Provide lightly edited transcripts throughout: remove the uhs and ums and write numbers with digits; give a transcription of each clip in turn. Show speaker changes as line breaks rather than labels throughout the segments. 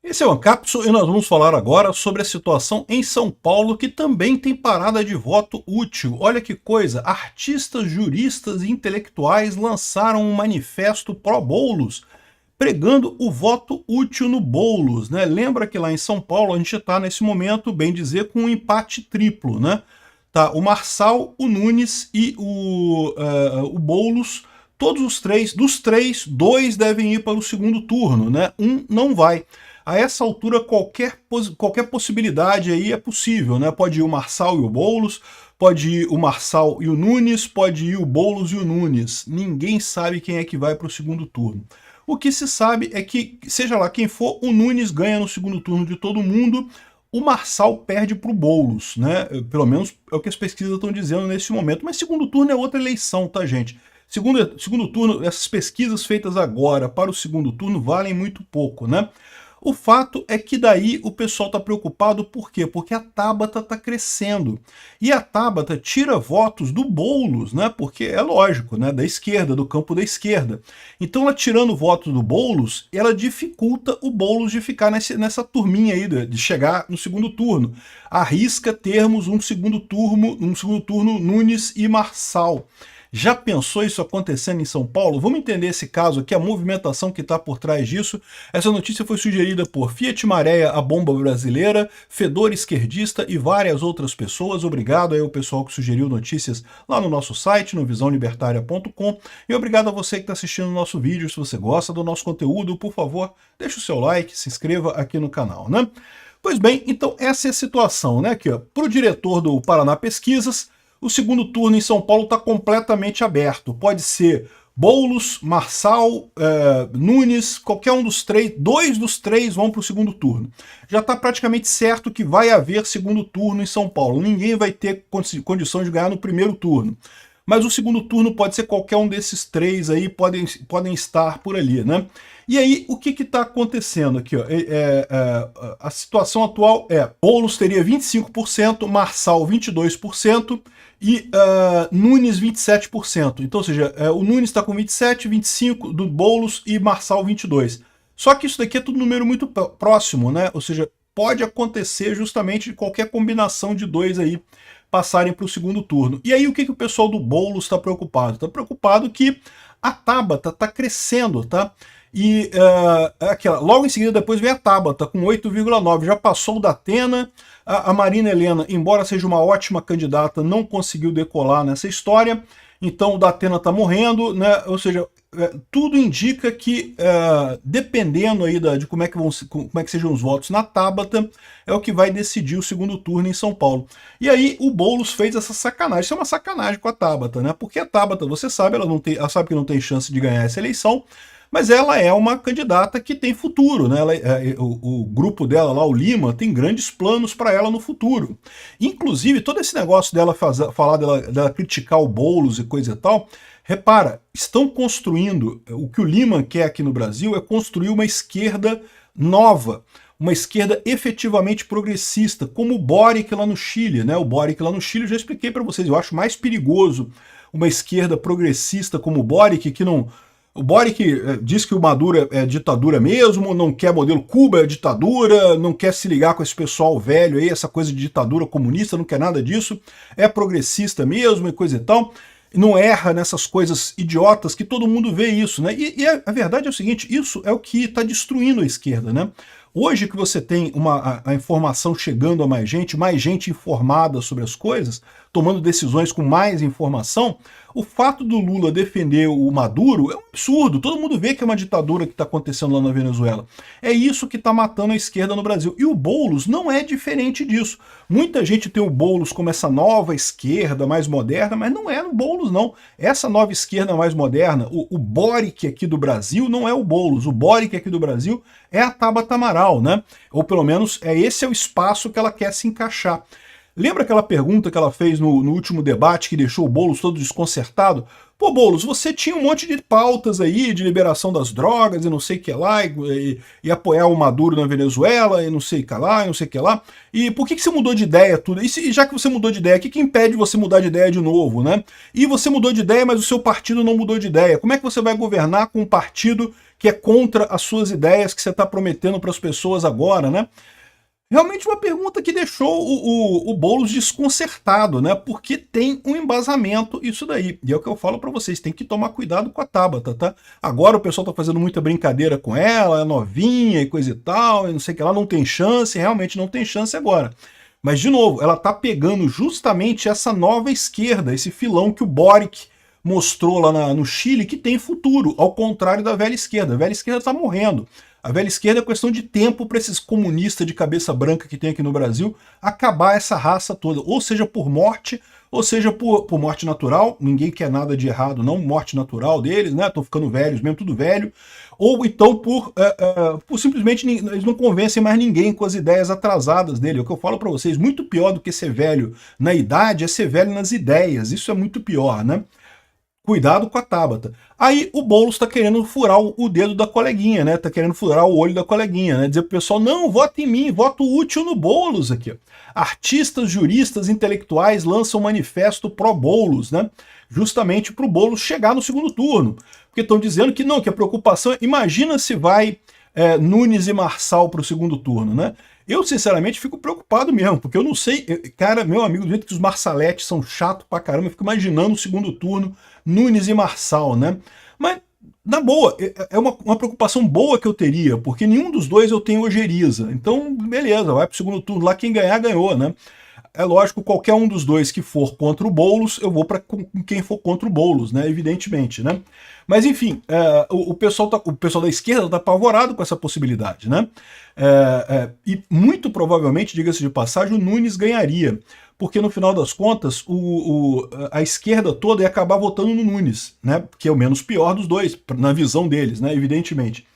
Esse é o Ancapso e nós vamos falar agora sobre a situação em São Paulo, que também tem parada de voto útil. Olha que coisa, artistas, juristas e intelectuais lançaram um manifesto pró-Boulos, pregando o voto útil no Boulos, né? Lembra que lá em São Paulo a gente está nesse momento, bem dizer, com um empate triplo, né? Tá, o Marçal, o Nunes e o Boulos, todos os três, dos três, dois devem ir para o segundo turno, né? Um não vai. A essa altura, qualquer possibilidade aí é possível, né? Pode ir o Marçal e o Boulos, pode ir o Marçal e o Nunes, pode ir o Boulos e o Nunes. Ninguém sabe quem é que vai para o segundo turno. O que se sabe é que, seja lá quem for, o Nunes ganha no segundo turno de todo mundo, o Marçal perde para o Boulos, né? Pelo menos é o que as pesquisas estão dizendo nesse momento. Mas segundo turno é outra eleição, tá, gente? Segundo turno, essas pesquisas feitas agora para o segundo turno valem muito pouco, né? O fato é que daí o pessoal está preocupado, por quê? Porque a Tabata está crescendo. E a Tabata tira votos do Boulos, né? Porque é lógico, né? Da esquerda, do campo da esquerda. Então ela tirando votos do Boulos, ela dificulta o Boulos de ficar nessa turminha aí, de chegar no segundo turno. Arrisca termos um segundo turno Nunes e Marçal. Já pensou isso acontecendo em São Paulo? Vamos entender esse caso aqui, a movimentação que está por trás disso. Essa notícia foi sugerida por Fiat Maré, a bomba brasileira, Fedor Esquerdista e várias outras pessoas. Obrigado aí ao pessoal que sugeriu notícias lá no nosso site, no visãolibertaria.com. E obrigado a você que está assistindo o nosso vídeo. Se você gosta do nosso conteúdo, por favor, deixe o seu like, se inscreva aqui no canal, né? Pois bem, então essa é a situação, né? Aqui, para o diretor do Paraná Pesquisas, o segundo turno em São Paulo está completamente aberto. Pode ser Boulos, Marçal, Nunes, qualquer um dos três, dois dos três vão para o segundo turno. Já está praticamente certo que vai haver segundo turno em São Paulo. Ninguém vai ter condição de ganhar no primeiro turno. Mas o segundo turno pode ser qualquer um desses três aí, podem estar por ali, né? E aí, o que está acontecendo aqui? Ó? A situação atual é, Boulos teria 25%, Marçal 22%, e Nunes 27%. Então, ou seja, o Nunes está com 27, 25 do Boulos e Marçal 22. Só que isso daqui é tudo número muito próximo, né? Ou seja, pode acontecer justamente de qualquer combinação de dois aí passarem para o segundo turno. E aí o que o pessoal do Boulos está preocupado? Está preocupado que a Tabata está crescendo, tá? E logo em seguida depois vem a Tabata com 8,9, já passou o Datena. A Marina Helena, embora seja uma ótima candidata, não conseguiu decolar nessa história, então o Datena está morrendo, né? Ou seja, tudo indica que, dependendo aí de como é que sejam os votos na Tabata, é o que vai decidir o segundo turno em São Paulo. E aí o Boulos fez essa sacanagem, isso é uma sacanagem com a Tabata, né? Porque a Tabata, você sabe, ela sabe que não tem chance de ganhar essa eleição, mas ela é uma candidata que tem futuro, né? O grupo dela lá, o Lima, tem grandes planos para ela no futuro. Inclusive, todo esse negócio dela falar dela criticar o Boulos e coisa e tal, repara, estão construindo, o que o Lima quer aqui no Brasil é construir uma esquerda nova, uma esquerda efetivamente progressista, como o Boric lá no Chile, né? O Boric lá no Chile, eu já expliquei para vocês, eu acho mais perigoso uma esquerda progressista como o Boric, que não... O Boric diz que o Maduro é ditadura mesmo, não quer modelo Cuba é ditadura, não quer se ligar com esse pessoal velho aí, essa coisa de ditadura comunista, não quer nada disso, é progressista mesmo e coisa e tal, não erra nessas coisas idiotas que todo mundo vê isso, né? E a verdade é o seguinte, isso é o que está destruindo a esquerda, né? Hoje que você tem a informação chegando a mais gente informada sobre as coisas, tomando decisões com mais informação, o fato do Lula defender o Maduro é um absurdo. Todo mundo vê que é uma ditadura que está acontecendo lá na Venezuela. É isso que está matando a esquerda no Brasil. E o Boulos não é diferente disso. Muita gente tem o Boulos como essa nova esquerda mais moderna, mas não é o Boulos, não. Essa nova esquerda mais moderna, o Boric aqui do Brasil não é o Boulos. O Boric aqui do Brasil é a Tabata Amaral, né? Ou pelo menos esse é o espaço que ela quer se encaixar. Lembra aquela pergunta que ela fez no último debate que deixou o Boulos todo desconcertado? Pô, Boulos, você tinha um monte de pautas aí de liberação das drogas e não sei o que lá, e apoiar o Maduro na Venezuela e não sei o que lá, e não sei o que lá. E por que você mudou de ideia tudo? E já que você mudou de ideia, o que impede você mudar de ideia de novo, né? E você mudou de ideia, mas o seu partido não mudou de ideia. Como é que você vai governar com um partido que é contra as suas ideias que você está prometendo para as pessoas agora, né? Realmente uma pergunta que deixou o Boulos desconcertado, né? Porque tem um embasamento isso daí. E é o que eu falo para vocês, tem que tomar cuidado com a Tabata, tá? Agora o pessoal tá fazendo muita brincadeira com ela, é novinha e coisa e tal, e não sei o que lá, não tem chance, realmente não tem chance agora. Mas, de novo, ela tá pegando justamente essa nova esquerda, esse filão que o Boric mostrou lá no Chile, que tem futuro, ao contrário da velha esquerda. A velha esquerda tá morrendo. A velha esquerda é questão de tempo para esses comunistas de cabeça branca que tem aqui no Brasil acabar essa raça toda, ou seja por morte, ou seja por morte natural, ninguém quer nada de errado não, morte natural deles, né, estão ficando velhos mesmo, tudo velho, ou então por simplesmente eles não convencem mais ninguém com as ideias atrasadas dele. É o que eu falo para vocês, muito pior do que ser velho na idade é ser velho nas ideias, isso é muito pior, né? Cuidado com a Tabata. Aí o Boulos está querendo furar o dedo da coleguinha, né? Tá querendo furar o olho da coleguinha, né? Dizer pro pessoal, não, vota em mim, voto útil no Boulos aqui. Artistas, juristas, intelectuais lançam um manifesto pró-Boulos, né? Justamente pro Boulos chegar no segundo turno. Porque estão dizendo que não, que a preocupação é, imagina se vai Nunes e Marçal para o segundo turno, né? Eu, sinceramente, fico preocupado mesmo, porque eu não sei, cara, meu amigo, do jeito que os Marçaletes são chatos pra caramba, eu fico imaginando o segundo turno, Nunes e Marçal, né? Mas, na boa, é uma preocupação boa que eu teria, porque nenhum dos dois eu tenho ojeriza. Então, beleza, vai pro segundo turno lá, quem ganhar, ganhou, né? É lógico, qualquer um dos dois que for contra o Boulos, eu vou para quem for contra o Boulos, né? Evidentemente, né? Mas enfim, o pessoal da esquerda está apavorado com essa possibilidade, né? E muito provavelmente, diga-se de passagem, o Nunes ganharia, porque no final das contas a esquerda toda ia acabar votando no Nunes, né? Que é o menos pior dos dois, na visão deles, né? Evidentemente.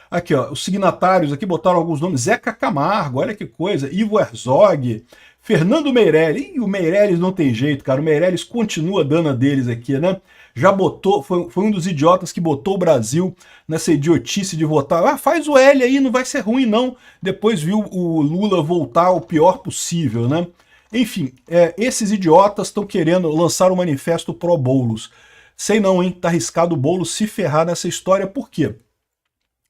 Aqui, ó, os signatários aqui botaram alguns nomes, Zeca Camargo, olha que coisa, Ivo Herzog, Fernando Meirelles, e o Meirelles não tem jeito, cara, o Meirelles continua dando a deles aqui, né? Já botou, foi um dos idiotas que botou o Brasil nessa idiotice de votar, faz o L aí, não vai ser ruim não, depois viu o Lula voltar o pior possível, né? Enfim, esses idiotas estão querendo lançar um manifesto pró-Boulos. Sei não, hein, tá arriscado o Boulos se ferrar nessa história, por quê?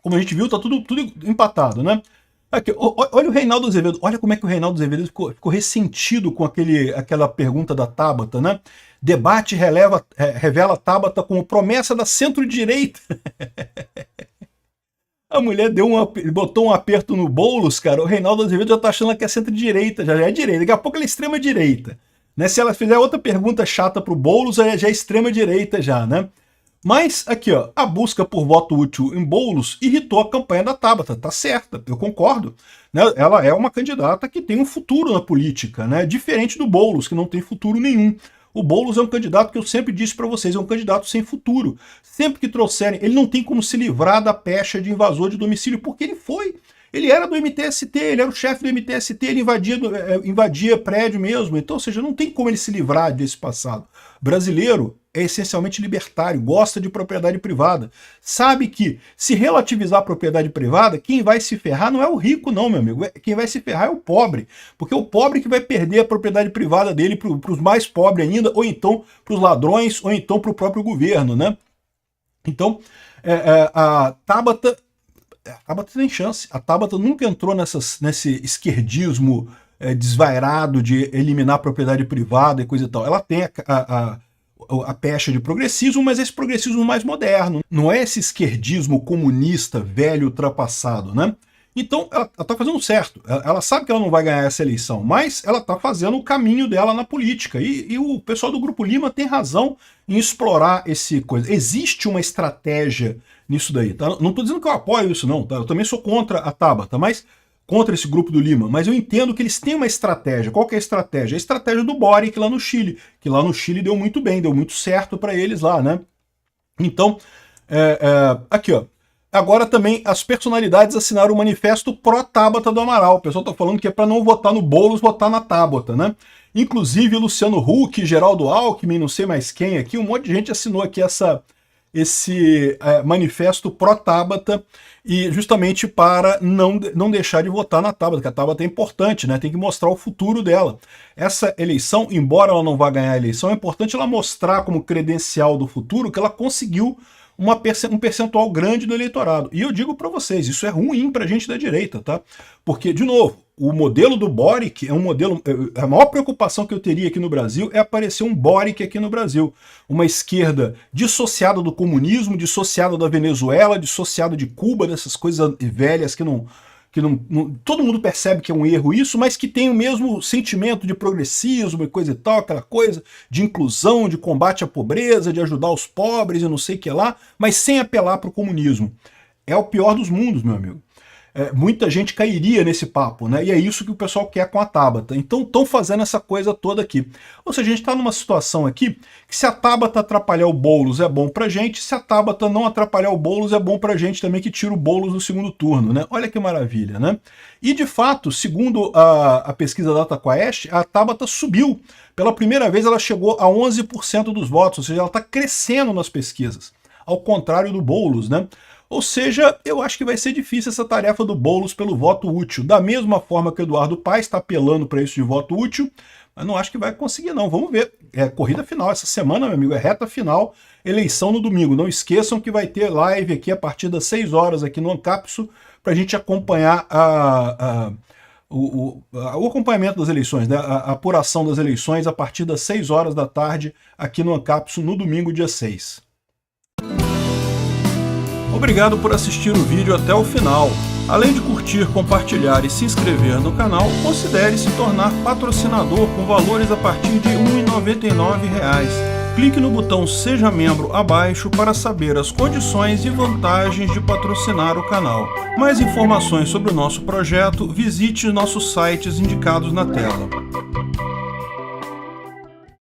Como a gente viu, tá tudo empatado, né? Aqui, olha o Reinaldo Azevedo, olha como é que o Reinaldo Azevedo ficou ressentido com aquela pergunta da Tabata, né? Debate revela Tabata como promessa da centro-direita. A mulher botou um aperto no Boulos, cara, o Reinaldo Azevedo já tá achando que é centro-direita, já é direita, daqui a pouco ela é extrema-direita. Né? Se ela fizer outra pergunta chata pro Boulos, já é extrema-direita já, né? Mas, aqui, ó, a busca por voto útil em Boulos irritou a campanha da Tabata, tá certa, eu concordo. Né? Ela é uma candidata que tem um futuro na política, né? Diferente do Boulos, que não tem futuro nenhum. O Boulos é um candidato que eu sempre disse para vocês, é um candidato sem futuro. Sempre que trouxerem, ele não tem como se livrar da pecha de invasor de domicílio, porque ele foi. Ele era do MTST, ele era o chefe do MTST, ele invadia prédio mesmo. Então, ou seja, não tem como ele se livrar desse passado. Brasileiro é essencialmente libertário, gosta de propriedade privada. Sabe que, se relativizar a propriedade privada, quem vai se ferrar não é o rico não, meu amigo. Quem vai se ferrar é o pobre. Porque é o pobre que vai perder a propriedade privada dele para os mais pobres ainda, ou então para os ladrões, ou então para o próprio governo, né? Então, a Tabata tem chance. A Tabata nunca entrou nesse esquerdismo desvairado de eliminar a propriedade privada e coisa e tal. Ela tem a pecha de progressismo, mas esse progressismo mais moderno. Não é esse esquerdismo comunista velho ultrapassado, né? Então, ela está fazendo certo. Ela sabe que ela não vai ganhar essa eleição, mas ela está fazendo o caminho dela na política. E o pessoal do Grupo Lima tem razão em explorar esse coisa. Existe uma estratégia nisso daí. Tá? Não estou dizendo que eu apoio isso, não. Tá? Eu também sou contra a Tabata, mas contra esse grupo do Lima. Mas eu entendo que eles têm uma estratégia. Qual que é a estratégia? A estratégia do Boric lá no Chile. Que lá no Chile deu muito bem, deu muito certo para eles lá, né? Então, aqui, ó. Agora também as personalidades assinaram o manifesto pró-Tabata do Amaral. O pessoal está falando que é para não votar no Boulos, votar na Tabata, né? Inclusive Luciano Huck, Geraldo Alckmin, não sei mais quem aqui, um monte de gente assinou aqui esse manifesto pró-Tabata, e justamente para não deixar de votar na Tabata, porque a Tabata é importante, né? Tem que mostrar o futuro dela. Essa eleição, embora ela não vá ganhar a eleição, é importante ela mostrar como credencial do futuro que ela conseguiu um percentual grande do eleitorado. E eu digo para vocês, isso é ruim para a gente da direita, tá? Porque, de novo, o modelo do Boric é um modelo... A maior preocupação que eu teria aqui no Brasil é aparecer um Boric aqui no Brasil. Uma esquerda dissociada do comunismo, dissociada da Venezuela, dissociada de Cuba, dessas coisas velhas que todo mundo percebe que é um erro isso, mas que tem o mesmo sentimento de progressismo e coisa e tal, aquela coisa de inclusão, de combate à pobreza, de ajudar os pobres e não sei o que lá, mas sem apelar para o comunismo. É o pior dos mundos, meu amigo. Muita gente cairia nesse papo, né? E é isso que o pessoal quer com a Tabata. Então estão fazendo essa coisa toda aqui. Ou seja, a gente está numa situação aqui que se a Tabata atrapalhar o Boulos é bom pra gente, se a Tabata não atrapalhar o Boulos é bom pra gente também, que tira o Boulos no segundo turno, né? Olha que maravilha, né? E de fato, segundo a pesquisa da Dataquest, a Tabata subiu. Pela primeira vez ela chegou a 11% dos votos, ou seja, ela está crescendo nas pesquisas, ao contrário do Boulos, né? Ou seja, eu acho que vai ser difícil essa tarefa do Boulos pelo voto útil. Da mesma forma que o Eduardo Paes está apelando para isso de voto útil, mas não acho que vai conseguir não. Vamos ver. É corrida final. Essa semana, meu amigo, é reta final, eleição no domingo. Não esqueçam que vai ter live aqui a partir das 6 horas aqui no Ancapso para a gente acompanhar o acompanhamento das eleições, né? A apuração das eleições a partir das 6 horas da tarde aqui no Ancapso no domingo, dia 6. Obrigado por assistir o vídeo até o final. Além de curtir, compartilhar e se inscrever no canal, considere se tornar patrocinador com valores a partir de R$ 1,99. Clique no botão Seja Membro abaixo para saber as condições e vantagens de patrocinar o canal. Mais informações sobre o nosso projeto, visite nossos sites indicados na tela.